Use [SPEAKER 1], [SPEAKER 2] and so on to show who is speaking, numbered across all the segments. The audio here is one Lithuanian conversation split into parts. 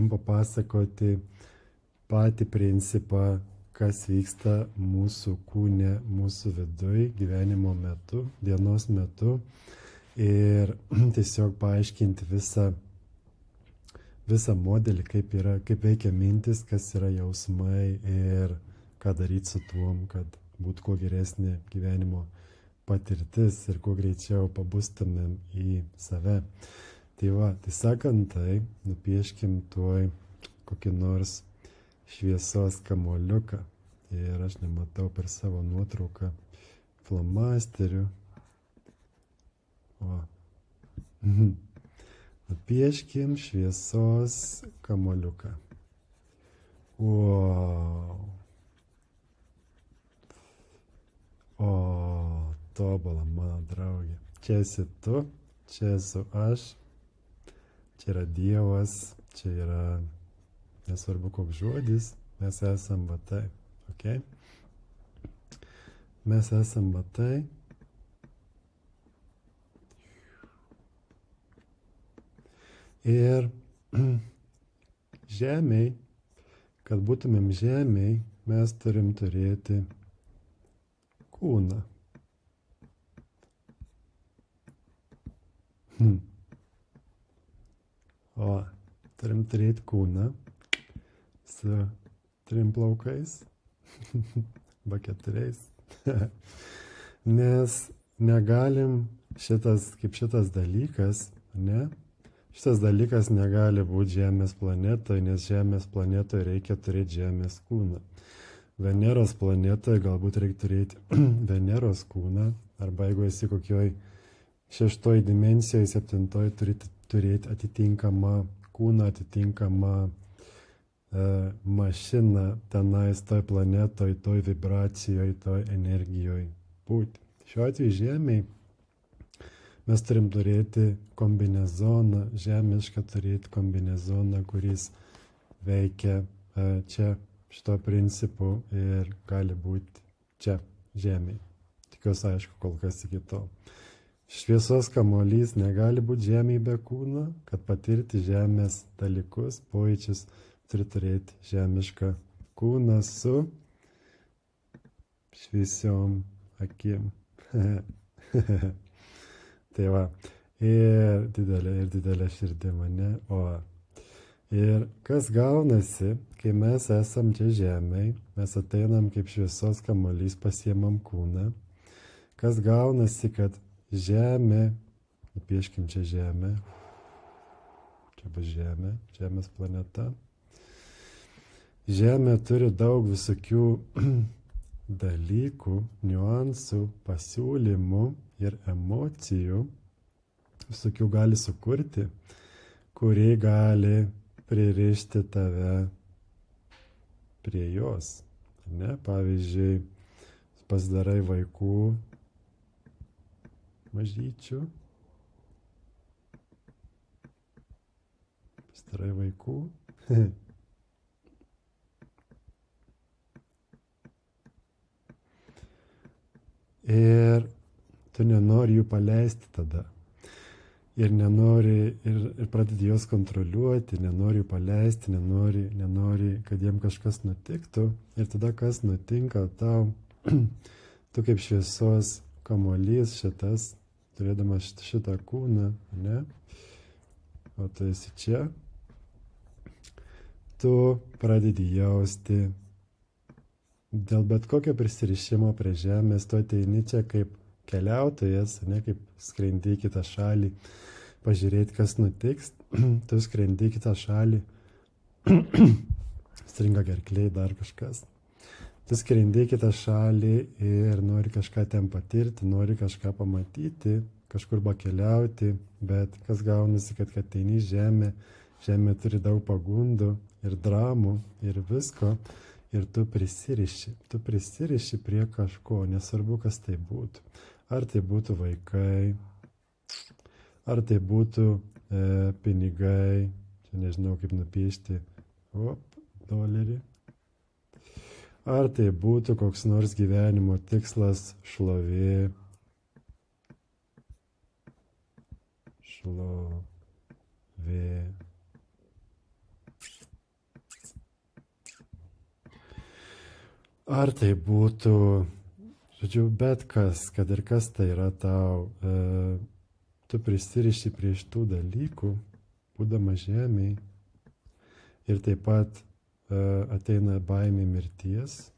[SPEAKER 1] papasakoti patį principą, kas vyksta mūsų kūne, mūsų viduj, gyvenimo metu, dienos metu ir tiesiog paaiškinti visą modelį, kaip veikia mintis, kas yra jausmai ir ką daryti su tuom, kad būtų kuo geresnė gyvenimo patirtis ir kuo greičiau pabustumėm į save. Tai va, tai sakant tai, nupieškim tuoj kokį nors šviesos kamuoliuką. Ir aš nematau per savo nuotrauką flomasterių. O. Nupieškim šviesos kamuoliuką. Wow. O, tobula mano draugė. Čia esi tu, čia esu aš, čia yra Dievas, čia yra nesvarbu koks žodis, mes esam va taip, ok? Mes esam va taip. Ir žemėj, kad būtumėm žemėj, mes turim turėti kūną. O, turim turėti kūną su 3 plaukais, ba 4. Nes negalim šitas dalykas, ne? Šitas dalykas negali būti Žemės planetoje, nes Žemės planetoje reikia turėti Žemės kūną. Veneros planetoje galbūt reikia turėti Veneros kūną, arba jeigu esi kokioj 6 dimensijoje, 7 turėti atitinkamą kūną, atitinkamą mašiną tenais toj planetoj, toj vibracijoje, toj energijoje būti. Šiuo atveju Žemėje mes turim turėti kombinezoną, žemišką turėti kombinezoną, kuris veikia čia šito principu ir gali būti čia Žemėje. Tikiuosi aišku kol kas iki to. Šviesos kamuolys negali būti Žemėje be kūno, kad patirti Žemės dalykus, pojūčius, turi turėti žemišką kūną su šviesiom akim. Tai va, ir didelė širdim, ne? O, ir kas gaunasi, kai mes esam čia Žemėj, mes ateinam kaip šviesos kamuolys, pasiemam kūną. Kas gaunasi, kad Žemė, nupieškim čia Žemę, čia bus Žemė, Žemės planeta. Žemė turi daug visokių dalykų, niuansų, pasiūlymų ir emocijų, visokių gali sukurti, kurie gali pririšti tave prie jos. Ne? Pavyzdžiui, pasidarai vaikų mažyčių, pasidarai vaikų. Ir tu nenori jų paleisti tada. Ir nenori, ir pradedi juos kontroliuoti, nenori jų paleisti, nenori, kad jiem kažkas nutiktų. Ir tada kas nutinka tau, tu kaip šviesos kamuolys šitas, turėdamas šitą kūną, ne? O tu esi čia. Tu pradedi jausti dėl bet kokio prisirišimo prie Žemės, tu ateini čia kaip keliautojas, ne, kaip skrendi į kitą šalį, pažiūrėti, kas nutiks, tu skrendi į kitą šalį, stringa gerkliai, dar kažkas. Tu skrendi į kitą šalį ir nori kažką ten patirti, nori kažką pamatyti, kažkur pakeliauti, bet kas gaunasi, kad ateini į Žemę, Žemė turi daug pagundų ir dramų ir visko. Ir tu prisiriši prie kažko, nesvarbu, kas tai būtų. Ar tai būtų vaikai, ar tai būtų pinigai, čia nežinau kaip nupiešti, dolerį. Ar tai būtų koks nors gyvenimo tikslas, šlovė, Ar tai būtų, žodžiu, bet kas, kad ir kas tai yra tau, tu prisiriši prie šitų dalykų, būdama žemėj, ir taip pat ateina baimė mirties.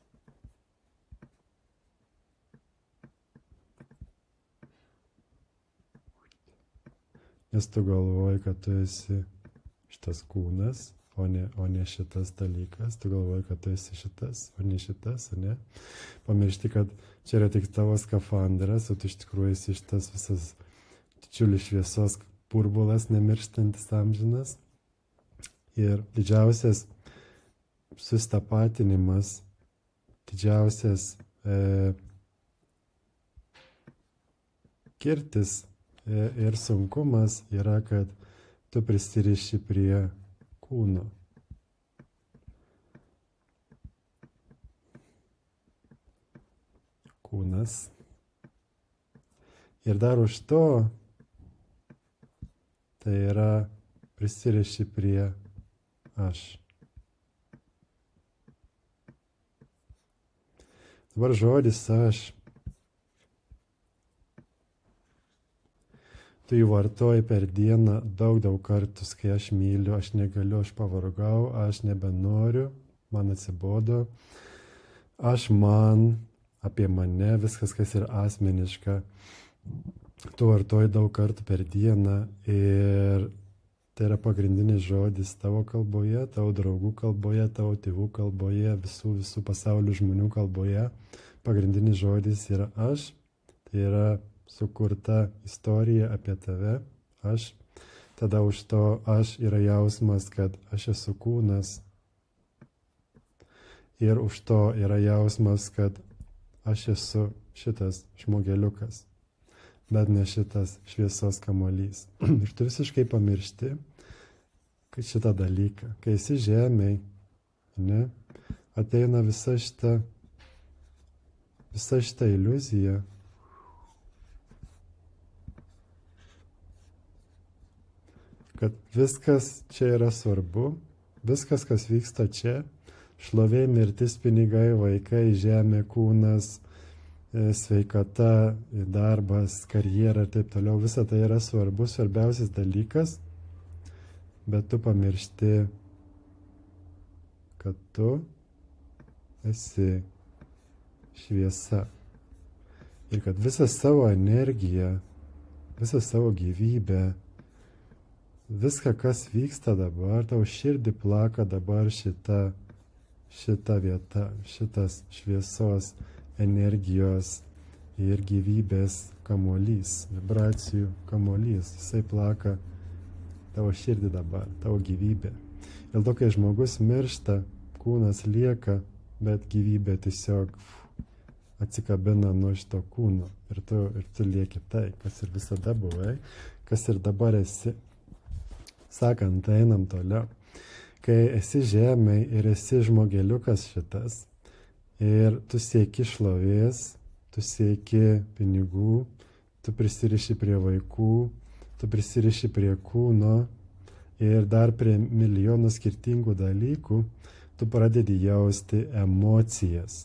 [SPEAKER 1] Nes tu galvoji, kad tu esi šitas kūnas, o ne šitas dalykas. Tu galvoji, kad tu esi šitas, o ne šitas, ne? Pamiršti, kad čia yra tik tavo skafandras, o tu iš tikrųjų esi šitas visas didžiulis šviesos burbulas, nemirštantis amžinas. Ir didžiausias sustapatinimas, didžiausias kirtis ir sunkumas yra, kad tu prisiriši prie kūno. Kūnas. Ir dar už to, tai yra prisiriši prie aš. Dabar žodis aš. Tu jį vartoji per dieną daug kartų, kai aš myliu, aš negaliu, aš pavargau, aš nebenoriu, man atsibodo, aš man, apie mane, viskas, kas yra asmeniška. Tu vartoji daug kartų per dieną ir tai yra pagrindinis žodis tavo kalboje, tavo draugų kalboje, tavo tėvų kalboje, visų pasaulio žmonių kalboje. Pagrindinis žodis yra aš, tai yra sukurta istorija apie tave, aš. Tada už to aš yra jausmas, kad aš esu kūnas. Ir už to yra jausmas, kad aš esu šitas žmogeliukas, bet ne šitas šviesos kamuolys. Ir tu visiškai pamiršti, kad šitą dalyką, kai esi žemėj, ne, ateina visa šita iliuzija. Kad viskas čia yra svarbu, viskas, kas vyksta čia, šlovė, mirtis, pinigai, vaikai, žemė, kūnas, sveikata, darbas, karjera ir taip toliau, visa tai yra svarbus, svarbiausias dalykas, bet tu pamiršti, kad tu esi šviesa. Ir kad visą savo energiją, visą savo gyvybę, viską, kas vyksta dabar, tau širdį plaka dabar šita vieta, šitas šviesos, energijos ir gyvybės kamuolys, vibracijų kamuolys. Jisai plaka tavo širdį dabar, tavo gyvybė. Dėl to, kai žmogus miršta, kūnas lieka, bet gyvybė tiesiog atsikabina nuo šito kūno. Ir tu lieki tai, kas ir visada buvai, kas ir dabar esi. Sakant, einam toliau. Kai esi žemėj ir esi žmogeliukas šitas, ir tu sieki šlovės, tu sieki pinigų, tu prisiriši prie vaikų, tu prisiriši prie kūno ir dar prie milijonų skirtingų dalykų, tu pradedi jausti emocijas.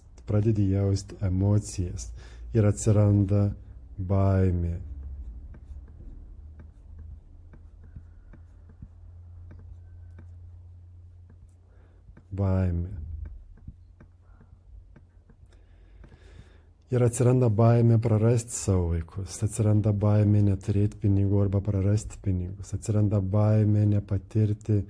[SPEAKER 1] Ir atsiranda baimė. Ir atsiranda baimė prarasti savo vaikus, atsiranda baimė neturėti pinigų arba prarasti pinigus, atsiranda baimė nepatirti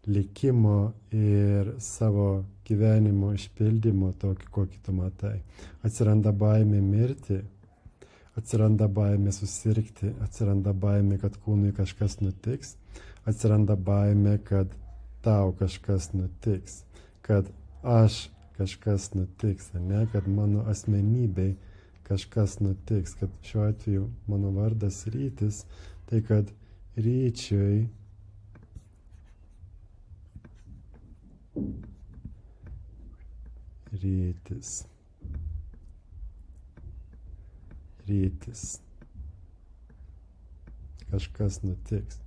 [SPEAKER 1] likimo ir savo gyvenimo išpildymo tokį, kokį tu matai. Atsiranda baimė mirti, atsiranda baimė susirgti, atsiranda baimė, kad kūnui kažkas nutiks, atsiranda baimė, kad tau kažkas nutiks, kad aš kažkas nutiks, ne, kad mano asmenybei kažkas nutiks, kad šiuo atveju mano vardas Rytis, tai kad Ryčiui Rytis kažkas nutiks.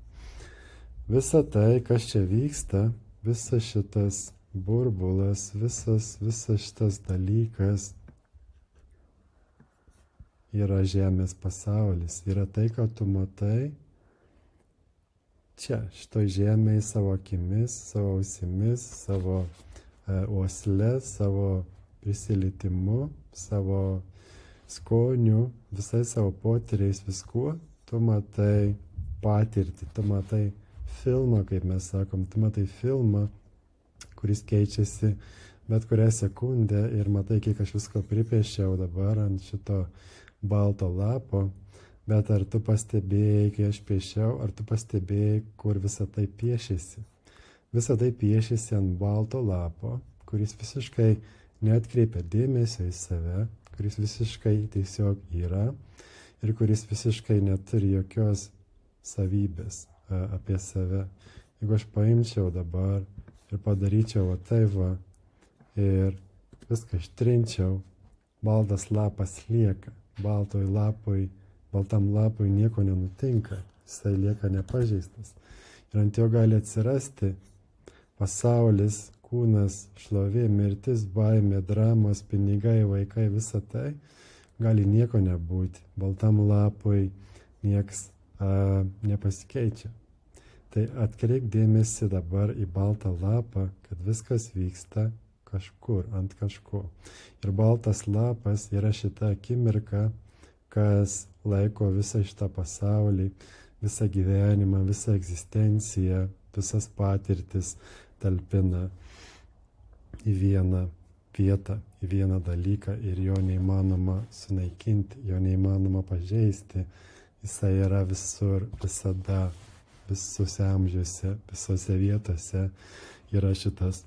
[SPEAKER 1] Visa tai, kas čia vyksta, visas šitas burbulas, visas šitas dalykas yra žemės pasaulis, yra tai, ką tu matai čia, šitoj žemėje savo akimis, savo ausimis, savo uoslė, savo prisilietimu, savo skoniu, visais savo potyriais, viskuo, tu matai patirtį, tu matai filmą, kaip mes sakom, tu matai filmą, kuris keičiasi bet kurią sekundę ir matai, kiek aš visko pripiešiau dabar ant šito balto lapo, bet ar tu pastebėjai, kai aš piešiau, ar tu pastebėjai, kur visa tai piešėsi? Visa tai piešėsi ant balto lapo, kuris visiškai neatkreipia dėmesio į save, kuris visiškai tiesiog yra ir kuris visiškai neturi jokios savybės apie save. Jeigu aš paimčiau dabar ir padaryčiau taip va ir viską ištrinčiau, baltas lapas lieka, baltam lapui nieko nenutinka, jisai lieka nepažeistas. Ir ant jo gali atsirasti pasaulis, kūnas, šlovė, mirtis, baimė, dramos, pinigai, vaikai, visa tai gali nieko nebūti. Baltam lapui nieks nepasikeičia. Tai atkreip dėmesį dabar į baltą lapą, kad viskas vyksta kažkur, ant kažko. Ir baltas lapas yra šita akimirka, kas laiko visą šitą pasaulį, visą gyvenimą, visą egzistenciją, visas patirtis talpina į vieną vietą, į vieną dalyką ir jo neįmanoma sunaikinti, jo neįmanoma pažeisti. Jisai yra visur, visada, visose amžiuose, visose vietose yra šitas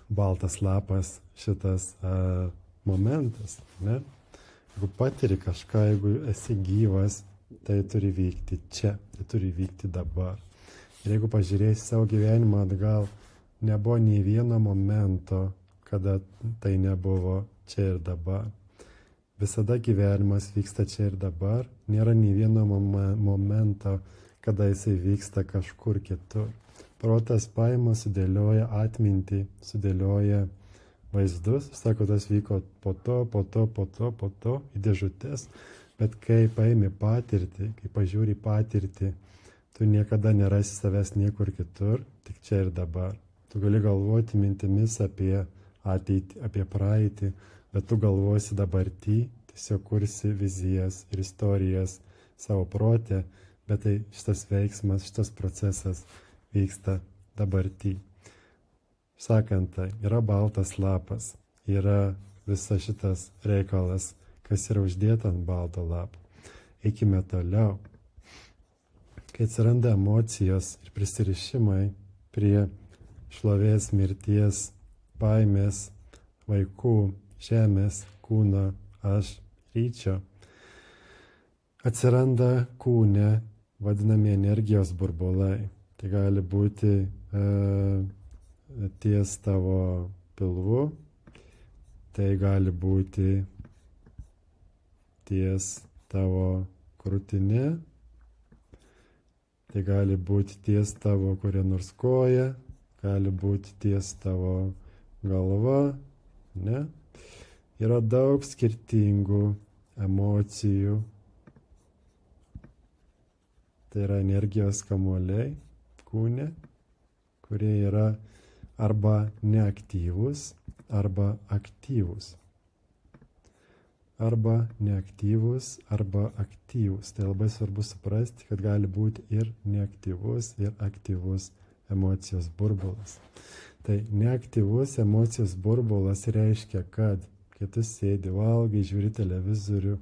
[SPEAKER 1] baltas lapas, šitas momentas, ne? Jeigu patiri kažką, jeigu esi gyvas, tai turi vykti čia, tai turi vykti dabar. Ir jeigu pažiūrėsi savo gyvenimą atgal, nebuvo nei vieno momento, kada tai nebuvo čia ir dabar. Visada gyvenimas vyksta čia ir dabar, nėra nei vieno momento, kada jisai vyksta kažkur kitur. Protas paima, sudėlioja atmintį, sudėlioja vaizdus, sako, tas vyko po to, į dėžutės, bet kai paimi patirtį, kai pažiūri patirtį, tu niekada nerasi savęs niekur kitur, tik čia ir dabar. Tu gali galvoti mintimis apie ateitį, apie praeitį, bet tu galvosi dabartį, tiesiog kursi vizijas ir istorijas savo protę, bet tai šitas veiksmas, šitas procesas vyksta dabartį. Sakant, tai yra baltas lapas, yra visas šitas reikalas, kas yra uždėta ant balto lapo. Eikime toliau. Kai atsiranda emocijos ir prisirišimai prie šlovės, mirties, baimės, vaikų, žemės, kūno, aš, ryčio, atsiranda kūne vadinami energijos burbulai. Tai gali būti ties tavo pilvu, tai gali būti ties tavo krūtinė, tai gali būti ties tavo kuria nors koja, gali būti ties tavo galva, ne? Yra daug skirtingų emocijų. Tai yra energijos kamuoliai kūne, kurie yra arba neaktyvūs, arba aktyvūs. Arba neaktyvūs, arba aktyvūs. Tai labai svarbu suprasti, kad gali būti ir neaktyvus, ir aktyvus emocijos burbulas. Tai neaktyvus emocijos burbulas reiškia, kad kai tu sėdi, valgai, žiūri televizorių,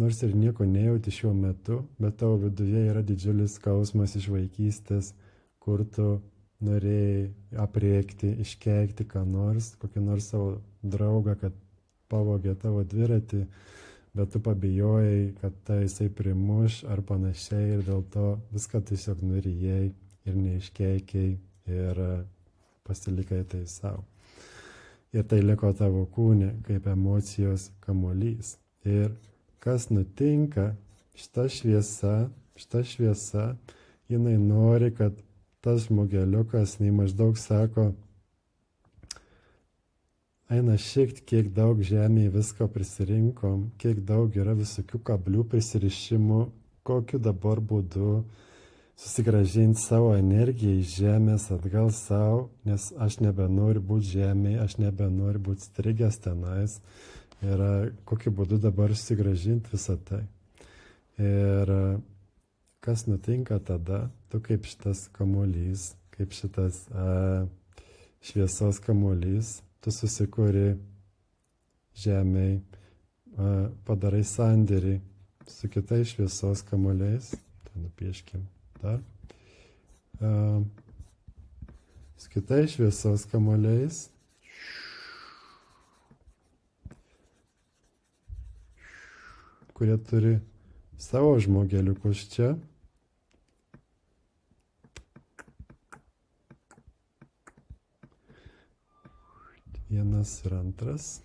[SPEAKER 1] nors ir nieko nejauti šiuo metu, bet tavo viduje yra didžiulis skausmas iš vaikystės, kur tu norėjai apriekti, iškeikti ką nors, kokį nors savo draugą, kad pavogė tavo dviratį, bet tu pabijojai, kad tai jisai primuš ar panašiai ir dėl to viską tiesiog nurijai ir neiškeikiai ir pasilikai tai savo. Ir tai liko tavo kūne kaip emocijos kamuolys. Ir kas nutinka, šita šviesa, jinai nori, kad tas žmogeliukas, jinai maždaug sako, eina kiek daug žemėje visko prisirinkom, kiek daug yra visokių kablių prisirišimų, kokiu dabar būdu susigražinti savo energiją iš žemės atgal savo, nes aš nebenoriu būti žemėje, aš nebenoriu būti strigęs tenais. Ir kokiu būdu dabar susigražinti visą tai. Ir kas nutinka tada, tu kaip šitas kamuolys, kaip šitas šviesos kamuolys, tu susikuri žemėj, padarai sandėrį su kitais šviesos kamuoliais, tai nupieškim dar, su kitais šviesos kamuoliais, kurie turi savo žmogeliukus čia. Vienas ir antras.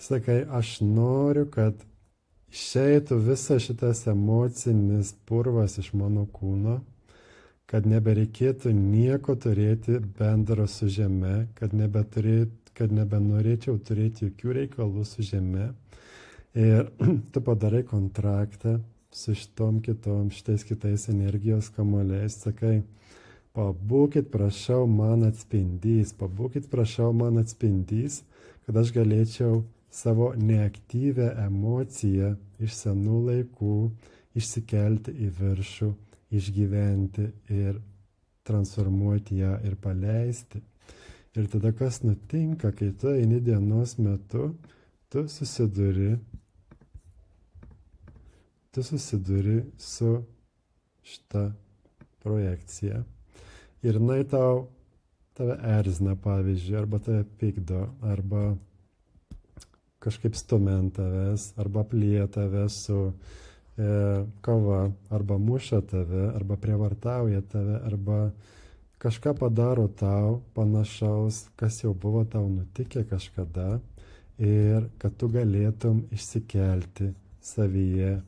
[SPEAKER 1] Sakai, aš noriu, kad išeitų visas šitas emocinis purvas iš mano kūno, kad nebereikėtų nieko turėti bendro su žeme, kad nebenorėčiau turėti jokių reikalų su žeme. Ir tu padarai kontraktą su šitais kitais energijos kamuoliais, sakai, pabūkit, prašau, man atspindys, kad aš galėčiau savo neaktyvę emociją iš senų laikų išsikelti į viršų, išgyventi ir transformuoti ją ir paleisti. Ir tada kas nutinka, kai tu eini dienos metu, tu susiduri su šita projekcija. Ir jinai tave erzina, pavyzdžiui, arba tave pykdo, arba kažkaip stumia ant tavęs, arba plija tave su kova, arba muša tave, arba prievartauja tave, arba kažką padaro tau panašaus, kas jau buvo tau nutikę kažkada, ir kad tu galėtum išsikelti savyje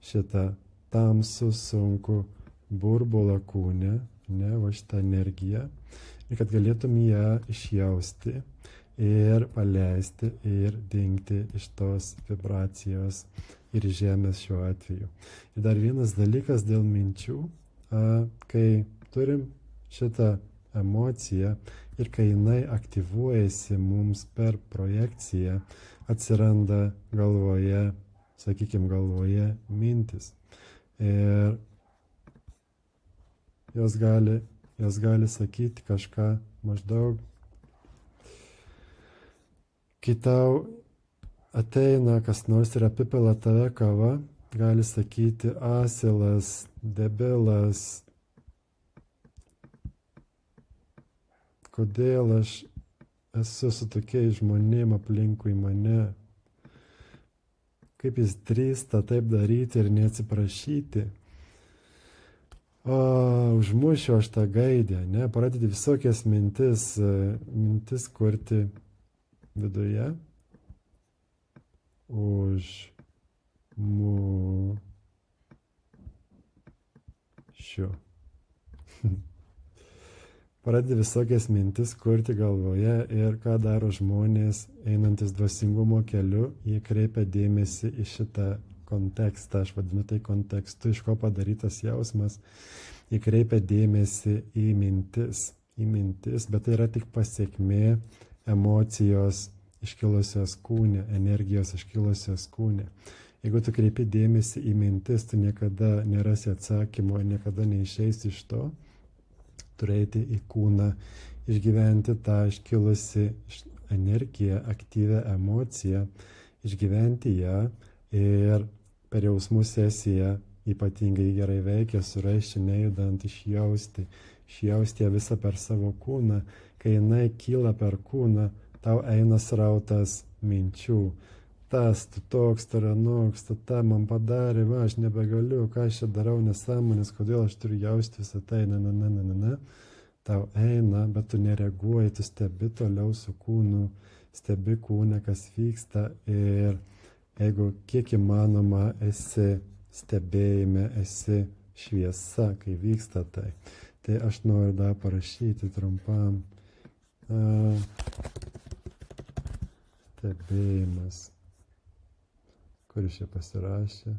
[SPEAKER 1] šitą tamsų, sunkų burbulą kūne, va šitą energiją, ir kad galėtum ją išjausti ir paleisti ir dingti iš tos vibracijos ir žemės šiuo atveju. Ir dar vienas dalykas dėl minčių, kai turim šitą emociją ir kai jinai aktyvuojasi mums per projekciją, atsiranda galvoje, galvoje mintis. Ir jos gali sakyti kažką maždaug, kai tau ateina kas nors ir apipila tave kava, gali sakyti asilas, debilas, kodėl aš esu su tokiais žmonėm aplinkui mane, kaip jis drįsta taip daryti ir neatsiprašyti. Užmušiu aš tą gaidę, ne, pradedi visokias mintis kurti viduje. Užmušiu. Pradedi visokias mintis kurti galvoje ir ką daro žmonės, einantis dvasingumo keliu, jie kreipia dėmesį į šitą kontekstą, aš vadinu tai kontekstu, iš ko padarytas jausmas, jie kreipia dėmesį į mintis, bet tai yra tik pasiekmė emocijos iškilusios kūne, energijos iškilusios kūne. Jeigu tu kreipi dėmesį į mintis, tu niekada nerasi atsakymo, niekada neišeisi iš to, turi eiti į kūną, išgyventi tą iškilusi energiją, aktyvę emociją, išgyventi ją ir per jausmų sesiją ypatingai gerai veikia, suraišti, nejudant, išjausti ją visą per savo kūną. Kai jinai kyla per kūną, tau eina srautas minčių. Tas, tu toks, tu anoks, tu tą man padarė, va, aš nebegaliu, ką aš čia darau, nesąmonės, kodėl aš turiu jausti visą tai, Tau eina, bet tu nereaguoji, tu stebi toliau su kūnu, stebi kūne, kas vyksta, ir jeigu kiek įmanoma esi stebėjime, esi šviesa, kai vyksta tai. Tai aš noriu dar parašyti trumpam. Stebėjimas. Kuris čia pasirašė?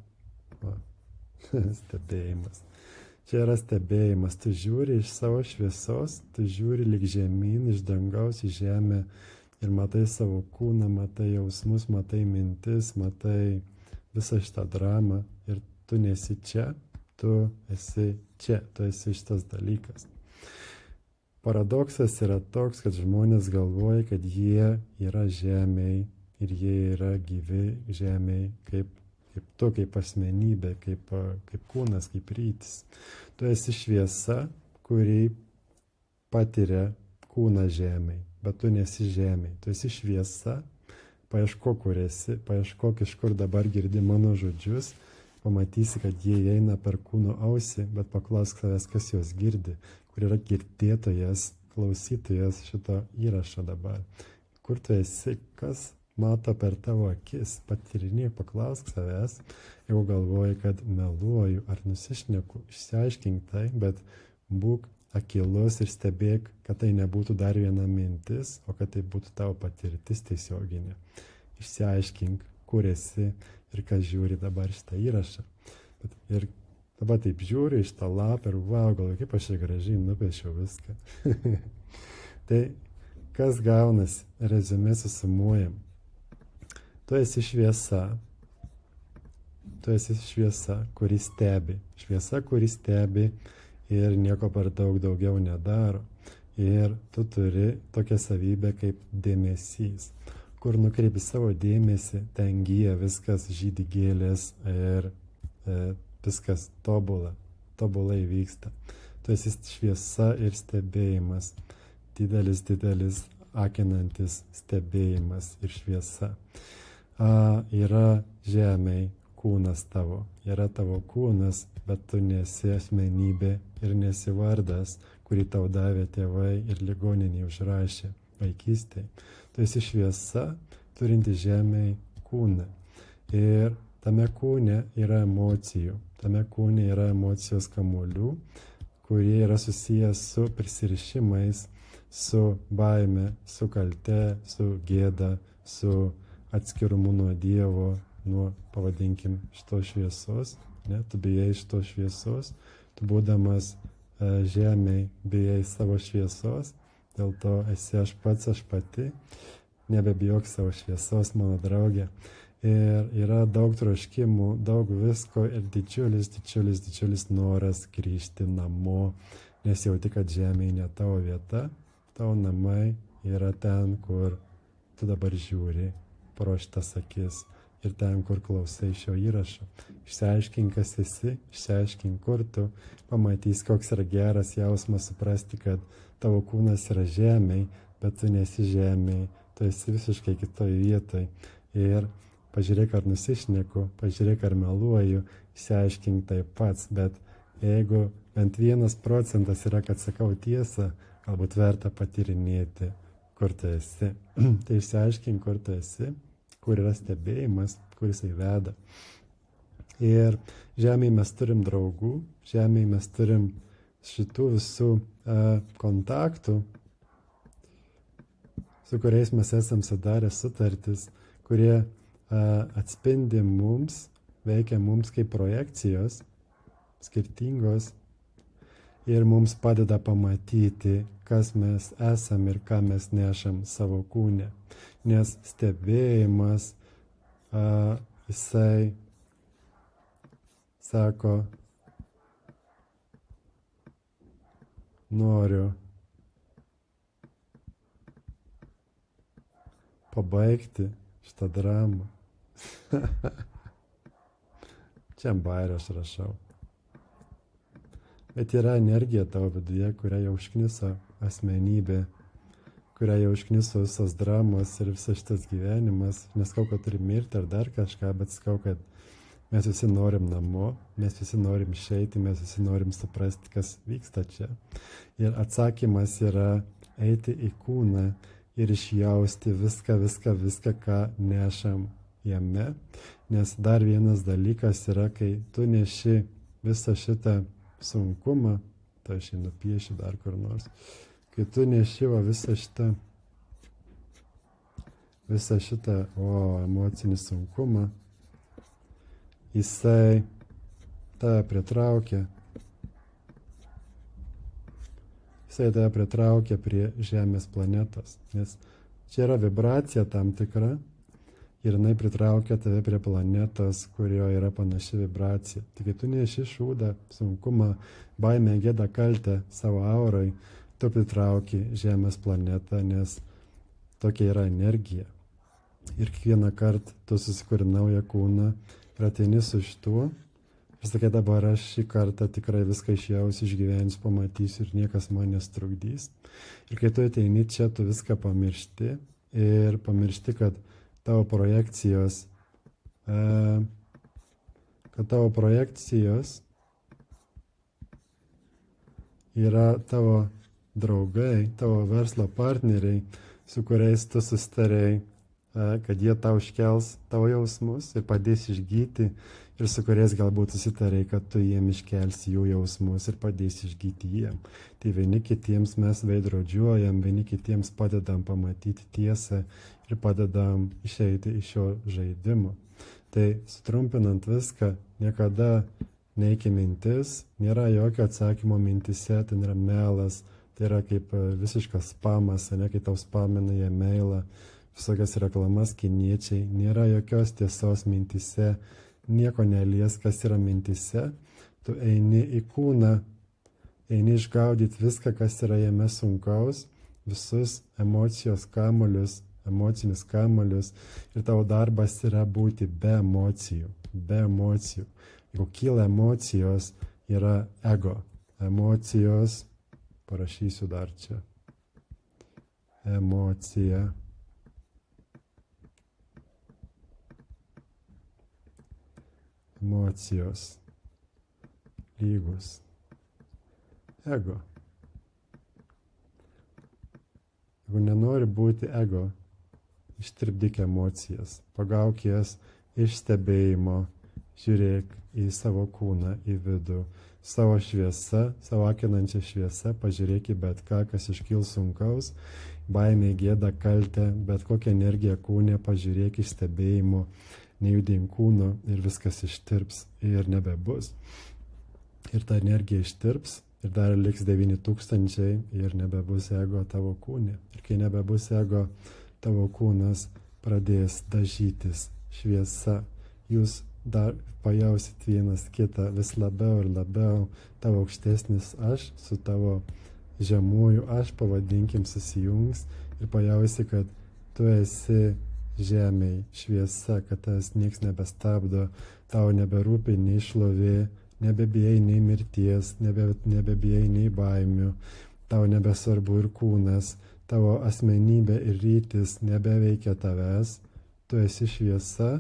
[SPEAKER 1] Stebėjimas. Čia yra stebėjimas. Tu žiūri iš savo šviesos, tu žiūri lyg žemyn, iš dangaus į žemę ir matai savo kūną, matai jausmus, matai mintis, matai visą šitą dramą ir tu nesi čia, tu esi čia, tu esi šitas dalykas. Paradoksas yra toks, kad žmonės galvoja, kad jie yra žemėj ir jie yra gyvi žemėj kaip tu, kaip asmenybė, kaip kūnas, kaip rytis. Tu esi šviesa, kuri patiria kūną žemėj, bet tu nesi žemėj. Tu esi šviesa, paieškok, kur esi, paieškok, iš kur dabar girdi mano žodžius, pamatysi, kad jie eina per kūno ausį, bet paklausk savęs, kas juos girdi, kur yra girdėtojas, klausytojas šito įrašo dabar. Kur tu esi, kas mato per tavo akis, patyrinėk, paklausk savęs, jeigu galvoji, kad meluoju ar nusišneku, išsiaiškink tai, bet būk akylus ir stebėk, kad tai nebūtų dar viena mintis, o kad tai būtų tavo patirtis tiesioginė. Išsiaiškink, kur esi ir kas žiūri dabar šitą įrašą. Ir dabar taip žiūri iš tą lapą ir wow, galvoju, kaip aš čia gražiai nupiešiau viską. Tai kas gaunasi, reziumė susumuojam. Tu esi šviesa, kuri stebi. Šviesa, kuri stebi ir nieko per daug daugiau nedaro. Ir tu turi tokią savybę kaip dėmesys, kur nukreipi savo dėmesį, ten gyja viskas, žydi gėlės ir viskas tobulai vyksta. Tu esi šviesa ir stebėjimas, didelis akinantis stebėjimas ir šviesa. Yra žemėj kūnas tavo, yra tavo kūnas, bet tu nesi asmenybė ir nesi vardas, kurį tau davė tėvai ir ligoninį užrašė vaikystėje. Tu esi šviesa, turinti žemėj kūną. Ir tame kūne yra emocijų, tame kūne yra emocijos kamuolių, kurie yra susijęs su prisirišimais, su baime, su kalte, su gėda, su atskirumu nuo Dievo, nuo, pavadinkim, šitos šviesos. Ne? Tu bijai šitos šviesos, tu būdamas žemėj bijai savo šviesos, dėl to esi aš pats, aš pati, nebebijok savo šviesos, mano draugė. Ir yra daug troškimų, daug visko ir didžiulis noras grįžti namo, nes jauti, kad žemėj ne tavo vieta, tavo namai yra ten, kur tu dabar žiūri pro šitas akis ir ten, kur klausai šio įrašo. Išsiaiškink, kas esi, išsiaiškink, kur tu, pamatys, koks yra geras jausmas suprasti, kad tavo kūnas yra žemėj, bet tu nesi žemėj, tu esi visiškai kitoj vietoj. Ir pažiūrėk, ar nusišneku, pažiūrėk, ar meluoju, išsiaiškink tai pats, bet jeigu bent 1% yra, kad sakau tiesą, galbūt verta patyrinėti, kur tu esi. Tai išsiaiškink, kur tu esi, kur yra stebėjimas, kur jisai veda. Ir žemėje mes turim draugų, žemėje mes turim šitų visų kontaktų, su kuriais mes esam sudarę sutartis, kurie atspindi mums, veikia mums kaip projekcijos, skirtingos, ir mums padeda pamatyti, kas mes esam ir ką mes nešam savo kūne. Nes stebėjimas, jisai sako, noriu pabaigti šitą dramą. Čia bairį aš rašau. Bet yra energija tavo viduje, kurią jau užkniso asmenybė, kurią jau užkniso visas dramos ir visas šitas gyvenimas. Neskau, kad turi mirti ar dar kažką, bet skau, kad mes visi norim namo, mes visi norim išeiti, mes visi norim suprasti, kas vyksta čia. Ir atsakymas yra eiti į kūną ir išjausti viską, ką nešam jame. Nes dar vienas dalykas yra, kai tu neši visą šitą sunkumą, tai aš nupiešiu dar kur nors. Kai tu nešiva visą šitą emocinį sunkumą, jisai tave pritraukia. Jisai tave pritraukia prie Žemės planetos, nes čia yra vibracija tam tikra ir jinai pritraukia tave prie planetos, kurio yra panaši vibracija. Tik kai tu neši šūdą, sunkumą, baimę, gėdą, kaltę savo aurai, tu pritrauki Žemės planetą, nes tokia yra energija. Ir kiekvieną kartą tu susikuri naują kūną ir ateini su šituo. Ir sakai, dabar aš šį kartą tikrai viską išjausiu, išgyvensiu, pamatysiu ir niekas man nestrukdys. Ir kai tu ateini čia, tu viską pamiršti ir pamiršti, kad tavo projekcijos yra tavo draugai, tavo verslo partneriai, su kuriais tu susitarei, kad jie tau iškels tavo jausmus ir padės išgyti, ir su kuriais galbūt susitarei, kad tu jiem iškelsi jų jausmus ir padės išgyti jiem. Tai vieni kitiems mes veidrodžiuojam, vieni kitiems padedam pamatyti tiesą ir padedam išeiti iš šio žaidimo. Tai sutrumpinant viską, niekada neiki mintis, nėra jokio atsakymo mintise, tai yra melas, tai yra kaip visiškas spamas, ne, kai tau spamina jie mailą, visokias reklamas kiniečiai, nėra jokios tiesos mintise, nieko nelies, kas yra mintise, tu eini į kūną, eini išgaudyti viską, kas yra jame sunkaus, visus emocinius kamuolius ir tavo darbas yra būti be emocijų. Jeigu kyla emocijos, yra ego. Emocijos, parašysiu dar čia, emocija. Emocijos lygus ego. Jeigu nenori būti ego, ištirpdyk emocijas, pagauk jas iš stebėjimo, žiūrėk į savo kūną, į vidų, savo šviesa, savo akinančią šviesą, pažiūrėk į bet ką, kas iškils sunkaus, baimė, gėda, kaltę, bet kokią energiją kūne, pažiūrėk iš stebėjimo, nejudink kūno ir viskas ištirps ir nebebus. Ir ta energija ištirps ir dar liks 9000 ir nebebus ego tavo kūne. Ir kai nebebus ego, tavo kūnas pradės dažytis šviesa. Jūs dar pajausit vienas kitą vis labiau ir labiau. Tavo aukštesnis aš su tavo žemųjų aš, pavadinkim, susijungs ir pajausi, kad tu esi žemėj šviesa, kad tas nieks nebestabdo, tau neberūpi nei šlovė, nebebijai nei mirties, nebebijai nei baimių, tau nebesvarbu ir kūnas, tavo asmenybė ir rytis nebeveikia tavęs, tu esi šviesa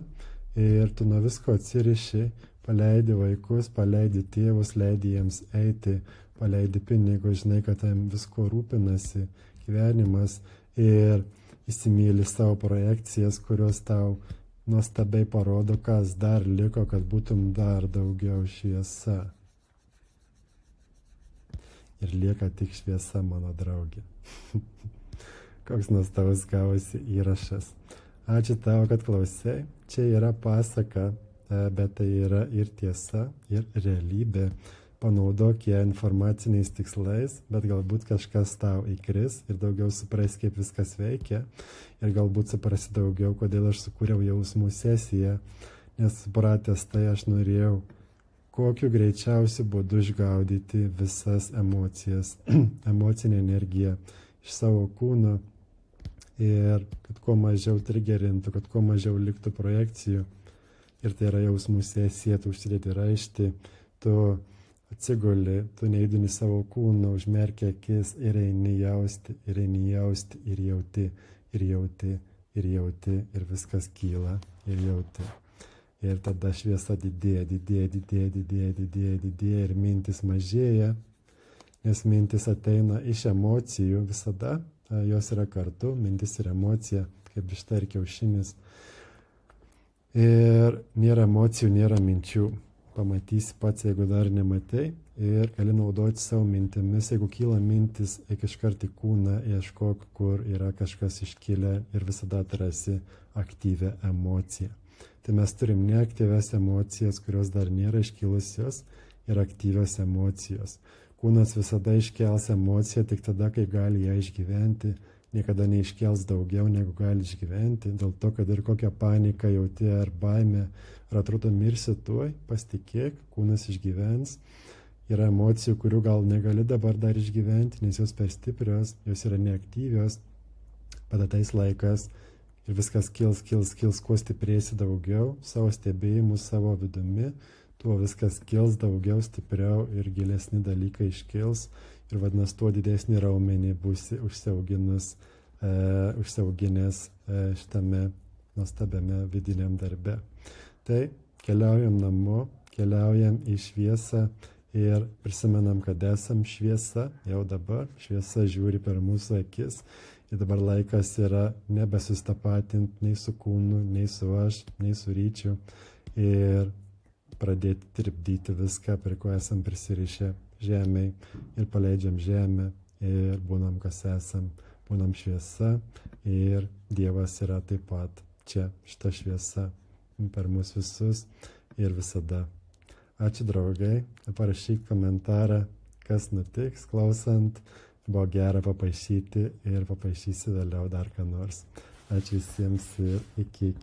[SPEAKER 1] ir tu nuo visko atsiriši, paleidi vaikus, paleidi tėvus, leidi jiems eiti, paleidi pinigus, žinai, kad tam visko rūpinasi gyvenimas ir įsimyli savo projekcijas, kurios tau nuostabiai parodo, kas dar liko, kad būtum dar daugiau šviesa. Ir lieka tik šviesa, mano draugė. Koks nuostabus gavosi įrašas. Ačiū tau, kad klausai. Čia yra pasaka, bet tai yra ir tiesa, ir realybė. Panaudok ją informaciniais tikslais, bet galbūt kažkas tau įkris ir daugiau supras, kaip viskas veikia. Ir galbūt suprasi daugiau, kodėl aš sukūriau jausmų sesiją, nes supratęs tai aš norėjau kokiu greičiausiu būdu išgaudyti visas emocijas, emocinę energiją iš savo kūno ir kad kuo mažiau trigerintų, kad kuo mažiau liktų projekcijų. Ir tai yra jausmų sesija, tu užsidėti raištį, tu atsiguli, tu neįdini savo kūną, užmerki akis ir eini jausti, ir jauti, ir viskas kyla, ir jauti. Ir tada šviesa didėja ir mintis mažėja, nes mintis ateina iš emocijų visada, jos yra kartu, mintis ir emocija, kaip višta ir kiaušinis. Ir nėra emocijų, nėra minčių. pamatysi pats, jeigu dar nematei, ir gali naudoti savo mintimis. Jeigu kyla mintis, eik iškart į kūną, ieškok, kur yra kažkas iškilę ir visada atrasi aktyvią emociją. Tai mes turim neaktyvias emocijas, kurios dar nėra iškilusios, ir aktyvios emocijos. Kūnas visada iškels emociją tik tada, kai gali ją išgyventi, niekada neiškels daugiau, negu gali išgyventi, dėl to, kad ir kokią paniką jauti ar baimę, ar atrodo mirsi tuoj, pasitikėk, kūnas išgyvens. Yra emocijų, kurių gal negali dabar dar išgyventi, nes jos per stiprios, jos yra neaktyvios, bet ateis laikas ir viskas kils, kuo stiprėsi daugiau, savo stebėjimu, savo vidumi, tuo viskas kils daugiau, stipriau ir gilesni dalykai iškils ir vadinasi, tuo didesnį raumenį būsi užsiauginęs šitame nuostabiame vidiniam darbe. Tai keliaujam namo, keliaujam į šviesą ir prisimenam, kad esam šviesa jau dabar, šviesa žiūri per mūsų akis ir dabar laikas yra nebesustapatinti nei su kūnu, nei su aš, nei su ryčiu ir pradėti tirpdyti viską, prie ko esam prisirišę žemėj ir paleidžiam žemę ir būnam, kas esam, būnam šviesa ir Dievas yra taip pat čia, šita šviesa per mus visus ir visada. Ačiū draugai, parašyk komentarą, kas nutiks klausant, buvo gera papaišyti ir papaišysi vėliau dar ką nors. Ačiū visiems ir iki.